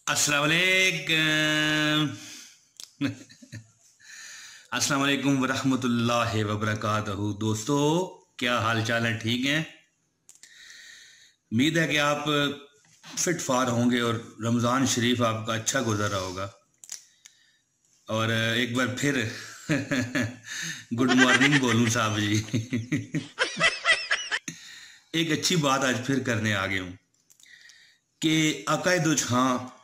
अस्सलाम वालेकुम। अस्सलाम वालेकुम वरहमतुल्लाहि वबरकातुहू। दोस्तों, क्या हाल चाल है? ठीक हैं? उम्मीद है कि आप फिट फार होंगे और रमज़ान शरीफ आपका अच्छा गुजर रहा होगा। और एक बार फिर गुड मॉर्निंग बोलूं साहब जी। एक अच्छी बात आज फिर करने आ गया हूँ कि अकायद जहाँ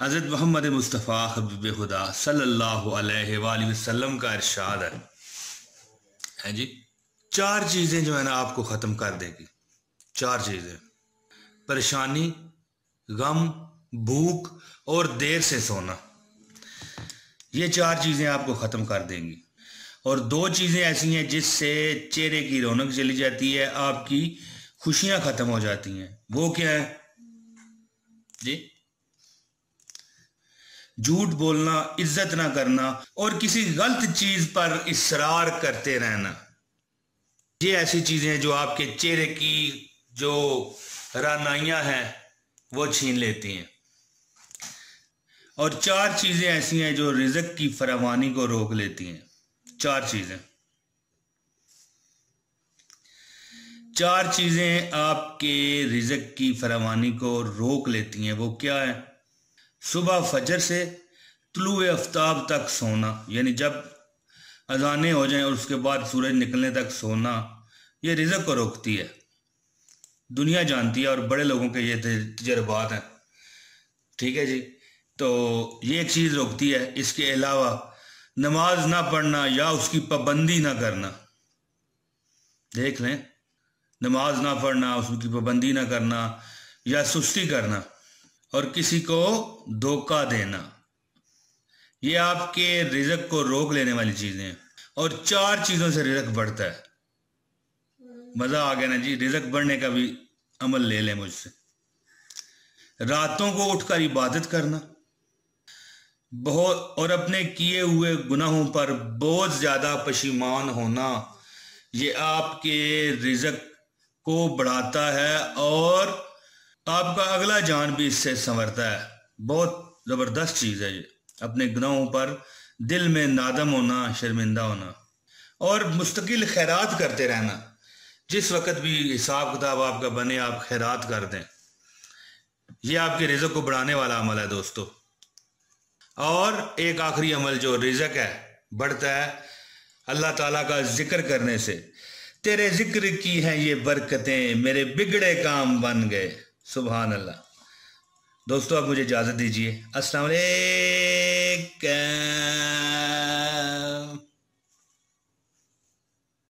हज़रत मोहम्मद मुस्तफ़ा हबीब खुदा सल्लल्लाहु अलैहि वसल्लम का इरशाद है जी, चार चीज़ें जो है ना आपको ख़त्म कर देगी। चार चीज़ें: परेशानी, गम, भूख और देर से सोना। ये चार चीज़ें आपको ख़त्म कर देंगी। और दो चीज़ें ऐसी हैं जिससे चेहरे की रौनक चली जाती है, आपकी खुशियाँ ख़त्म हो जाती हैं। वो क्या है जी? झूठ बोलना, इज्जत ना करना और किसी गलत चीज पर इसरार करते रहना। ये ऐसी चीजें जो आपके चेहरे की जो रानाइयां हैं वो छीन लेती हैं। और चार चीजें ऐसी हैं जो रिज़्क की फरावानी को रोक लेती हैं। चार चीजें आपके रिज़्क की फरावानी को रोक लेती हैं। वो क्या है? सुबह फजर से तुलुए आफ्ताब तक सोना, यानी जब अजानें हो जाएं और उसके बाद सूरज निकलने तक सोना, ये रिज़्क को रोकती है। दुनिया जानती है और बड़े लोगों के ये तजर्बात हैं। ठीक है जी, तो ये एक चीज़ रोकती है। इसके अलावा नमाज ना पढ़ना या उसकी पाबंदी ना करना। देख लें, नमाज ना पढ़ना, उसकी पाबंदी ना करना या सुस्ती करना और किसी को धोखा देना, ये आपके रिज़्क को रोक लेने वाली चीज़ें हैं। और चार चीज़ों से रिज़्क बढ़ता है। मज़ा आ गया ना जी? रिज़्क बढ़ने का भी अमल ले लें मुझसे। रातों को उठकर इबादत करना बहुत, और अपने किए हुए गुनाहों पर बहुत ज़्यादा पशीमान होना, ये आपके रिज़्क को बढ़ाता है और आपका अगला जान भी इससे संवरता है। बहुत ज़बरदस्त चीज़ है ये। अपने गुनाहों पर दिल में नादम होना, शर्मिंदा होना और मुस्तकिल खैरात करते रहना। जिस वक़्त भी हिसाब किताब आपका बने, आप खैरात कर दें। ये आपके रिज़्क को बढ़ाने वाला अमल है दोस्तों। और एक आखिरी अमल जो रिज़्क है बढ़ता है, अल्लाह ताला का जिक्र करने से। तेरे जिक्र की हैं ये बरकतें, मेरे बिगड़े काम बन गए। सुभान अल्लाह। दोस्तों, अब मुझे इजाज़त दीजिए। अस्सलाम वालेकुम।